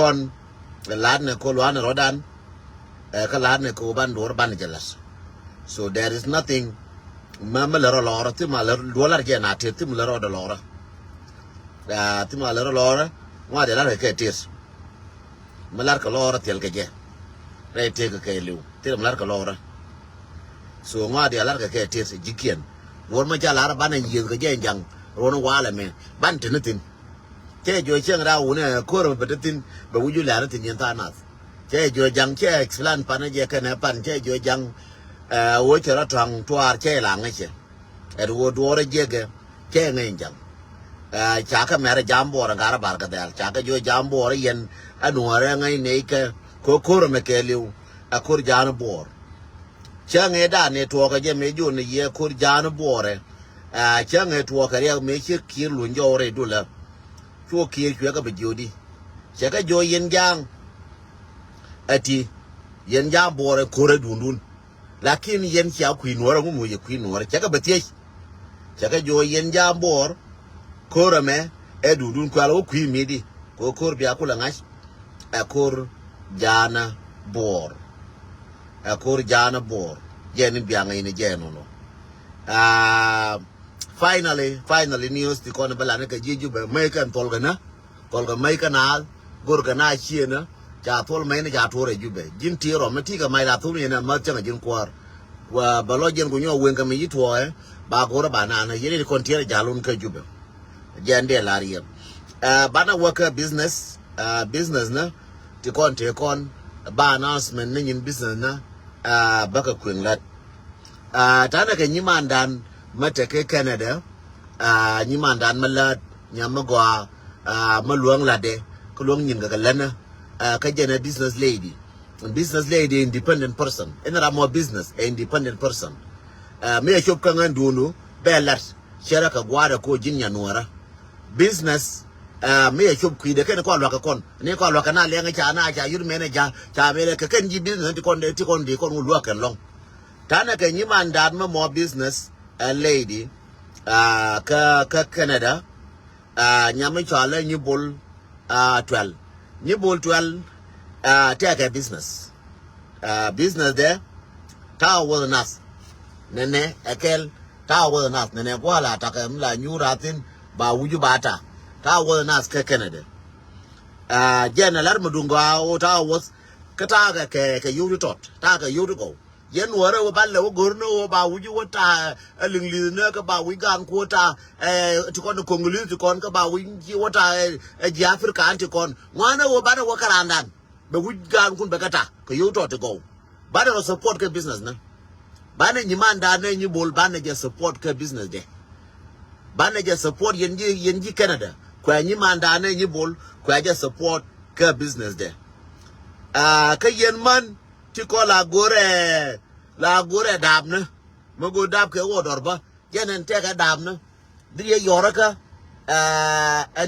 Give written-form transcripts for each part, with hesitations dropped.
on the lad ne ko luan rodan ka lad ne ko ban dor ban jelas. So there is nothing mama lero lora ti ma lero dollar ke na ti ma lero lora ti ma lero lora wa de la ke tis malar ka lora tel ke je re te ke lu ti malar ka lora so wa de la ke tis jikien won ma jala ban yin ke je jang ron wa la me ban tin tin che jo chen ra u ne ko ro betin be wuju la tin yin ta nas che jo jang che excellent pan je ke ne pan che jo jang wo chera tang tuar che la nge che wo duore jege che nge jang cha ka mere jambo ra gara bar ka dal cha ka jo jambo ra yen anuare ngai ne ke ko ro me ke liu a kur jan bor cha nge da ne to ka je me ju ne ye kur jan bore cha nge to ka re me che ki lu njo re du la chu ki chwe ka be jodi cha ka jo yen jang ati yen jang bore ko re dundun lakini yen cha kuinora mu ye kuinora chaka betie chaka jo yen jambor korame edudun kwalo kuimidi ko kor bia kula ngash akor jana bor yen bia ngai ne jeno no finally news ti kon bala ne ka jiju be mai kan tolgana kolga mai kanal gorgana chiena cha tol mai ne ja tore jube jin tiro mati ka mai la tumi na ma changa jin kwar wa balo jen gunyo wenga mi yitwo ba gora banana yene kontiere jalun ka jube jande lariya bana worker business na ti kon te kon ba announcement nin business na baka kwinglat tana ka nyimandan mata ke Canada nyimandan malad nyamagwa maluang lade ko luang nyin ga lana ka jena business lady independent person enara more business independent person me shop kan andunu belat shara ka gwada ko jinya nuara business me shop ku de ken ko alwa ka kon ne ko alwa kana lenga cha na cha yur manager cha me ka ken ji business ti kon lu kan long tana ka nyiman dad ma more business lady ka Canada nyame chala nyibol 12 take a business there ta was nas nene ekel ta was nas nene kwala taka mla nyuratin ba wuju bata ta was nas ke Canada general mudunga o ta was kata ke yudu tot ta ka yudu go yen wore wo balle wo gorno wo ba wuju wota lingli ne ka ba wi gan kwota ti kon kongoli ti kon ka ba wi wota ji Africa anti kon wana wo bana wo karandan be wugan kun bekata ko yoto to go bana no support ke business na bana nyimanda na nyibol bana je support ke business de bana je support yenji Canada ko nyimanda na nyibol ko je support ke business de ka yen man ti ko la gore dabna mago dab ke wodor ba yenen te ka dabna diye yoraka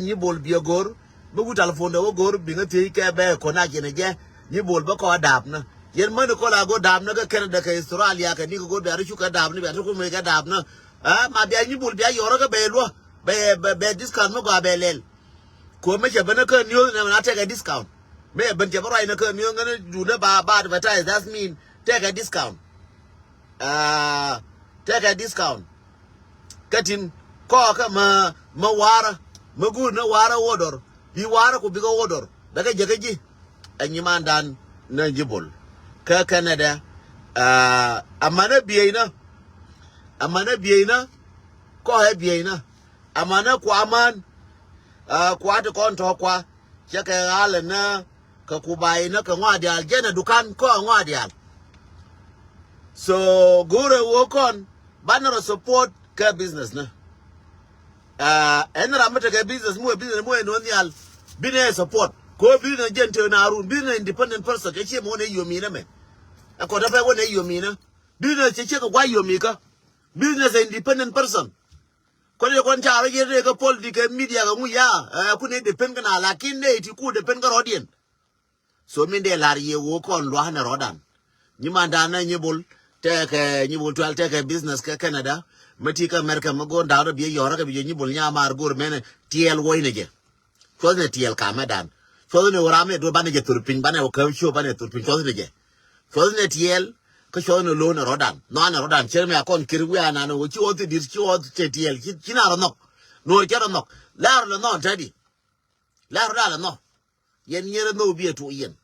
nyibol biogor bugu telephone wo gor binga te ke be ko na gene je ni bol ba ko dab na yen man ko la go dab na ka Canada ka Australia ka ni ko be ari ka dab ni be ko me ka dab na ma be ni bol be yoro ka be lo be discount mo ga be lel ko me je bana ka ni na take a discount me ban je ba na ka ni ngana du na ba advertise that mean take a discount katin ko ka ma wara magu na wara wodor bi wara ko biga wodor daga jagaji anyi mandan na jibol ka Canada amana biyina ko he biyina amana ko aman kwa to kon to kwa cheke ala na ka kubai na ka ngwadi aljena dukan ko ngwadi al so gore wokon banner support ka business na enra mata ka business mo no nyal bine support ko bine gente na arun bine independent person ke mo ne yomi na me ko da fa wona yomi na bine che ko gwa yomi ka business independent person ko le kon cha re ka political media ga mu ya ku ne depend kana lakin ne ti ku depend ka rodien so min de lar ye wo kon lo hana rodan nyimanda na nyibul take nyibul twal take business ka Canada matika America mago ndaro bi yora ka bi nyibul nya mar gur mene tiel woyne je ko ne tiel ka madan cho nên ora me do bane je turpin bane o kam show bane turpin cho ne tiel ko cho ne lo na rodan no na rodan cher me akon kirwi ana no chi o ti dir chi o ti tiel chi na ro no ke ro no la ro no tadi la ro no yen nyere no bi to yen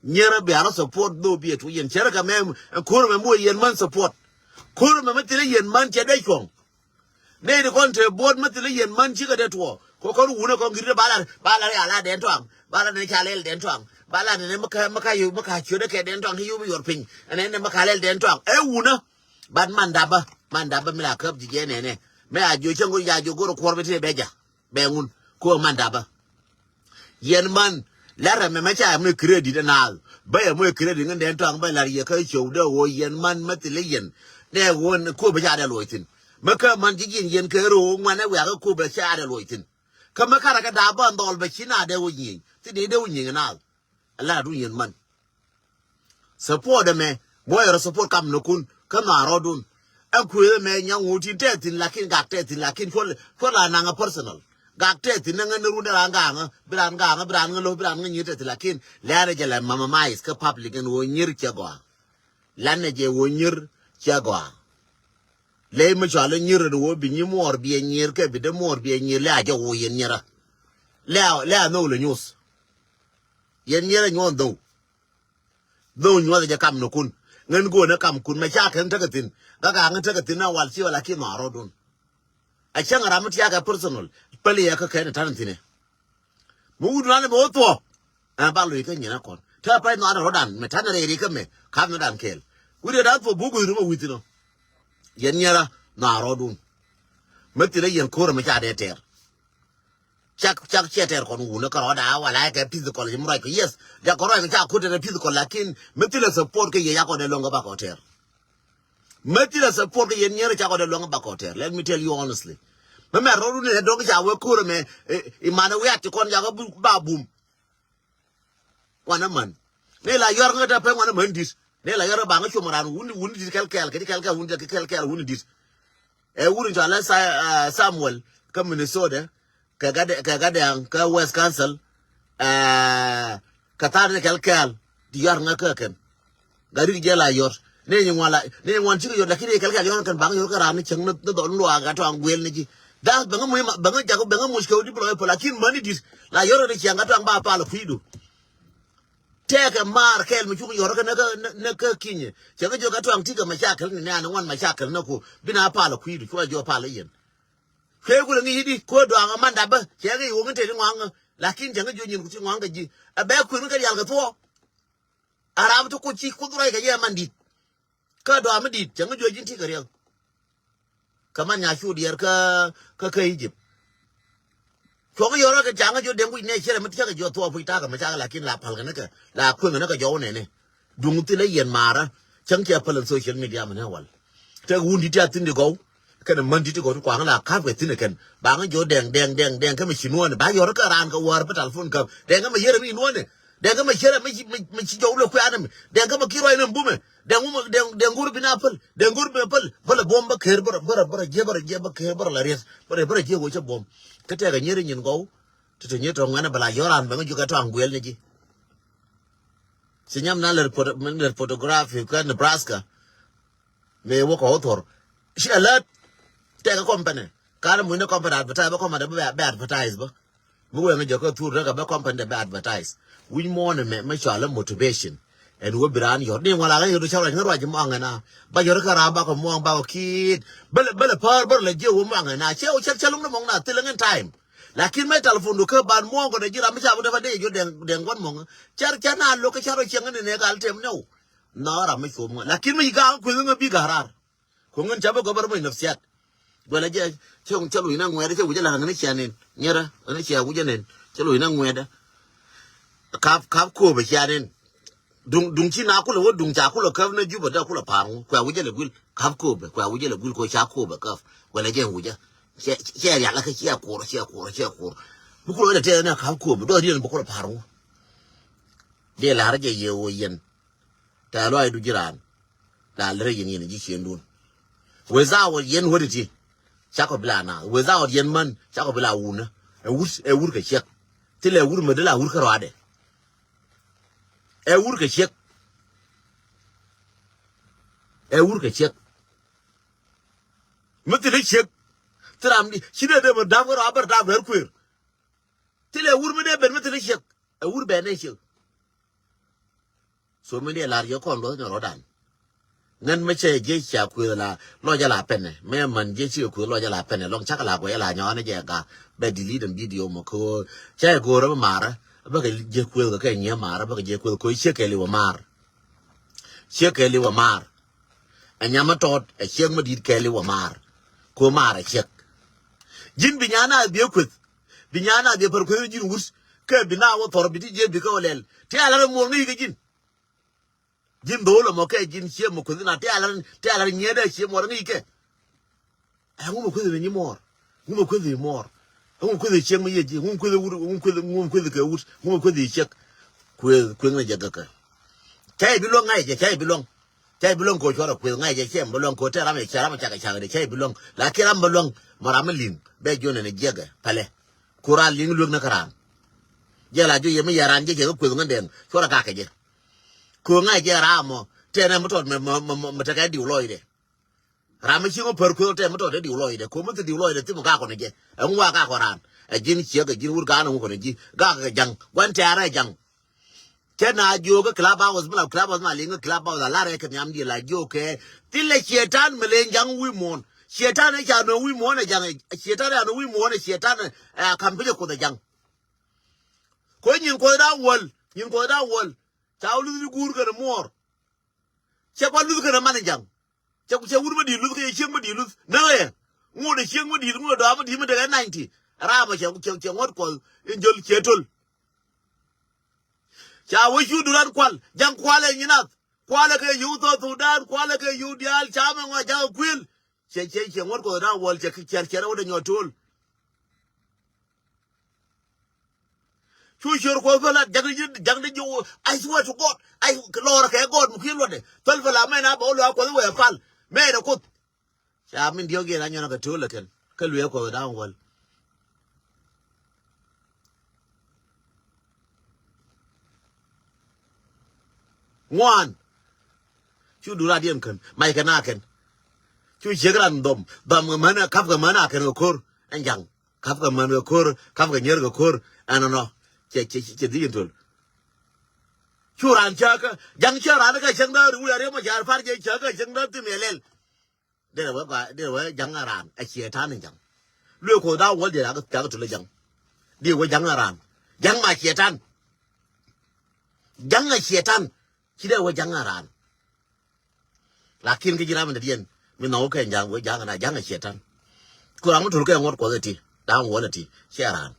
nyere be ara support no bi to yen cher ka me ko me mo yen man support ko me matile yen man che de chong ne de kon te bod matile yen man chi ka de to ko una ko ngire bala ala den twang bala ne chalel den twang bala ne maka yu maka chode ke den twang yu yor pin ne maka lel den twang una ban mandaba mi la kap jige ne me a jo chengo ya jo goro korbe te beja be ngun ko mandaba yen man lara me macha me credit na ba ya me credit ngen den twang ba la ye ka show de wo yen man matile yen ne won ko beja da loitin maka man jigin yen ke ro ngwane wa ko beja da loitin kama kara ka daba ndol be china de wunyi ti de wunyi na ala ru yen man support me boy support kam no kun kama rodun an ku me nyang wuti tetin lakin ga tetin lakin ko la na nga personal ga tetin nga ru de nga bran nga lo bran nga nyite lakin la je la mama mais ka public en wo nyir chagwa lan je wo nyir chagwa le me chala nyir do bi nyi mor bi nyir ke bi de mor bi nyir la ja wo yen nyira la no le news yen nyira nyon do nyo ja kam no kun ngen go na kam kun me cha kan tagatin ga ngen tagatin na wal ci wala ki ma rodun a chan ramat ya ga personal pali ya ka kai na tarantine mu wudu na bo to a ba lo ka nyina kon ta pa no na rodan me tanare ri ka me kam no dan kel wudu da fo bugu ru ma witino yen nyara na rodun metile yen kora me cha de ter chak cheter kon wu na ka roda wala ka physical jim right yes da ko ro ka ko de physical lakin metile support ke ya ko de longa ba ko ter metile support ke yen nyara cha ko de longa ba ko ter let me tell you honestly me rodun ne do ka we kora me imana we ati kon ya ba bum wana man ne la yor nga da pe wana man dis ne la yor ba nga chumaran wundi dis kel wundi dis wurin to ala Samuel ka Minnesota ka gade West Council ka tar ne kel di yor nga ka ken gari je la yor ne ni wan chi yor lakini kel yor kan ba yor ka ran chang no do lo aga to angwel ne ji da ba nga jago ba nga musko di pro lakin mani dis la yor ne changa to ba pa lo fidu teka mar kel mi chuku yor ka na ka kinye changa jo ka to antika mashakal ne na wan mashakal na ko bina pa lo fidu ko jo pa lo yen ke ku ngi hidi ko do anga manda ba changa yo ngate ni wanga lakin changa jo nyin ku ti wanga ji abe ku ni ka yal ka to arab to ko chi ku dura ka ye mandi ka do amdi changa jo jin ti ka real kaman ya shu diyar ka Egypt ko yoro ka changa jo dengu ne chere mti ka jo to fu ta ka ma cha lakin la pal ka la ku na ka jo ne dung ti le yen mara chang ke pal social media ma ne wal te wundi ta tin de go kana man di go ko la ka ke tin ken ba nga jo deng ka mi chinu ne ba yoro ka ran ka war pa telefon ka deng ka ma yere mi no ne deng ka ma chere mi chi jo lo ku anam deng ka ma kiro ina bume deng gur bina pal deng gur be pal bomba kher bara je la res bara je go che bom ka te ga nyere nyin go te nye to ngana bala yoran ba ngi ka to angwel ne ji sinyam na le photography ka Nebraska me wo ko author shi alert te ga company ka mu ne company advertise ba ko ma da ba advertise ba mu we ngi ko tour ga ba company ba advertise we more me shala motivation and we bran yor ni wala ga yor shala ngaro ji mo ngana ba yor ka ra ba ko mo ba ko kid bele par le je wo mo ngana che o chalum no mo na tilengen time lakin me telephone do ka ban mo ko de jira mi cha bo de jo den gon mo char na lo ka charo chenga ne ga altem no na ra mi ko mo lakin mi ga ko ngi bi garar ko ngi chabo ko bar mo nafsiyat wala je chong chalu ina ngwe de che wuje la ngani chanen nyera ana che wuje nen chalu ina ngwe da kap ko be chanen dung chi na kula wo dung cha kula kaf na juba da kula paru kwa wuje le gul kap ko be kwa wuje le gul ko cha ko be kaf wala je wuje che ya la ka che ko bu ko da te na kap ko be do ri bu ko paru de la je ye wo yen ta lo ai du jiran da le yin yin ji chen dun without yen wodi chako bla na without yen man chako bla una e wur ka chek tile wur me de la wur ka rade e wur ke chek mutile chek tram di chide de mo dawo rabar da ver queer tile wur me de ben mutile chek e wur be ne chek so me de lar yo kon do no rodan ngan me che je cha queer la lo ja la pen ne me man je chi queer lo ja la pen ne long chak la ko la nyo ne je ga be delete video mo ko che go ro mara ba ke je queer ka nya mara ba ke je queer ko che ke li wa mar anyama tot a chek ma dit ke li wa mar ko mara chek jin binyana be kwet binyana be par ko jin wurs ke bina wo tor bi je bi ko lel ti ala mo ngi ke jin do lo mo ke jin che mo ko na ti ala nyeda che mo ngi ke a mo ko ni mor mo ko ni mor mo ko ni che mo ye ji mo ko ke wurs mo ko di chek ko ngi je ga ka kai bi lo ngai je kai bi long ko chora ko ngai je che bilong ko tera me chara ma chaka changa de kai bilong la kiram bilong maramalin be jone ne jega pale kural ling lug na karam jela ju yemi yaran je ko nganden chora ka ke je ko ngai je ramo tena motot me ta ka di loide ram chi ko per ko te motot di loide ko mo di loide ti mo ka ko ne je en wa ka ko ran a jin chi ga jin wur ga na ko ne ji ga ga jang wan tara jang Kena joga clubhouse mala clubhouse mala linga clubhouse la re kan yam di la joke tille shetan melenjang wi mon shetan e jano wi mon e jang shetan e no wi mon e shetan kan bije ko da jang ko nyin ko da wol tawlu di gur kan mor che ko lu kan man jang che wur ma di lu ke che ma di lu na le ngode che ma di ngode da ma di ma da 90 ra ma che ngot ko injol chetol cha wo shu duran kwal jang kwale nyinat kwale ke yu to Sudan kwale ke yu dial cha ma wa ja kwil che ngor ko da wol che cher wo de nyotol shu shor ko fala jang de jo I swear to God I lor ke God mu kilo de tol fala me na bo lo ko we fal me de ko cha min dio ge na nyona ka tol ken ke lu ko da wol one chu dura diem kan mai kana ken chu jegran dom bam mana kap ga mana ken kor anjang kap ga mana kor kap ga nyer ga kor anano che di tol chu ran cha ka jang cha ran ka chang da ru ya re ma jar far je cha ka chang da ti melel de wa jang ran a che ta ni jang lu ko da wo de ga ta ga tol jang de wa jang ran jang ma che tan jang a che tan kida wa jangaran lakin ke jira men dien min no ke jang wa jangana janga shetan kurang mutul ke ngot ko ti dan wona ti sheran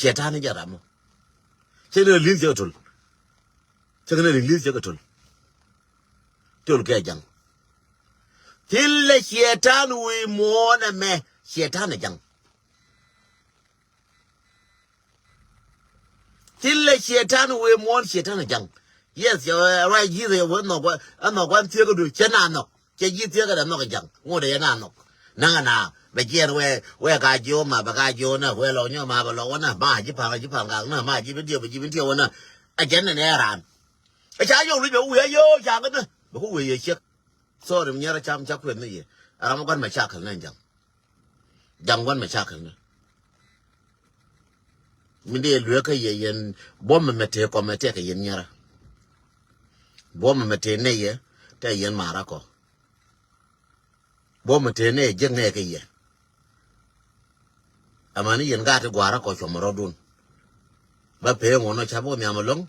shetan ni jaramo chene lin jetul chene lin jetul tol ke jang tille shetan wi mona me shetan jang tille shetan we mon shetan jang yes yo right here we no go no go tie go do chena no che yi tie ga no jang ngode ya na no na be jen we ga jo ma ba ga jo na we lo nyo ma ba lo na ma ji pa ga na ma ji bi tie na a jen ne ran a cha yo lu yo yo cha ga na bu we ye che so de nya ra cham cha kwen ne ye ara mo gan ma cha kan jang wan ma cha kan min de lu ka ye yen bom me te ko me te ka yen nyara bom me te ne ye te yen mara ko bom me te ne je ne ka ye amani yen ga te gwara ko chomoro dun ba pe ngono chabo mi amalong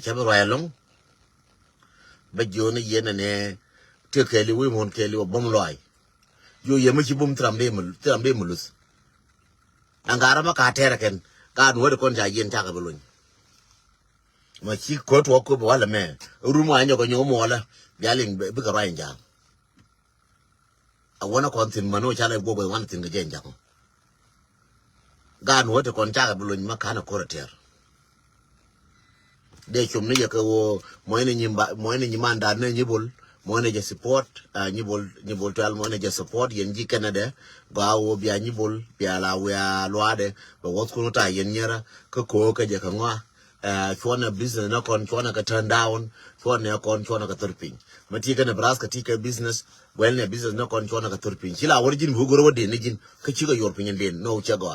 chabo royalong ba joni yen ne te ke li wi mon ke li bom loy yo ye ma ci bom tram de mulus angara ma ka tere ken ka no de kon ja yen ta ka bulun ma ci ko to ko wala me rumu anyo ko nyomo wala yaling be ka rain ja a wona kon tin mano cha le go bo wan tin ga jen ja ko ga no de kon ta ka bulun ma ka na ko ter de chum ne ye ko mo ne nyimba mo ne nyimanda ne nyibul manager support nyibol to manager support yenji Canada ga wo bia nyibol bia la we loade but what kuno ta yenyera ko ka je ka ngwa chwana business na kon chwana ka turn down chwana kon chwana ka turpin mati ka Nebraska tika business well ne business na kon chwana ka turpin kila origin bugoro wode ne jin ka chiga yor pinyen den no chago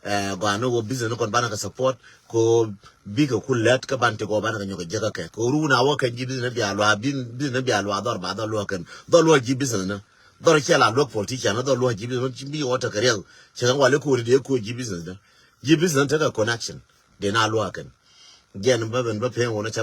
no wo business no kon bana ka support ko biga kullet ka bante ko bana ka nyoka jaga ke ko runa wa kan ji business bia lo business bia lo ador ba do lo kan do lo ji business na do chela lo politician na do lo ji business bi wota kare chegan wale ko ri de ko ji business na ji business ta ka connection de na lo kan gen ba ben ba pe wona cha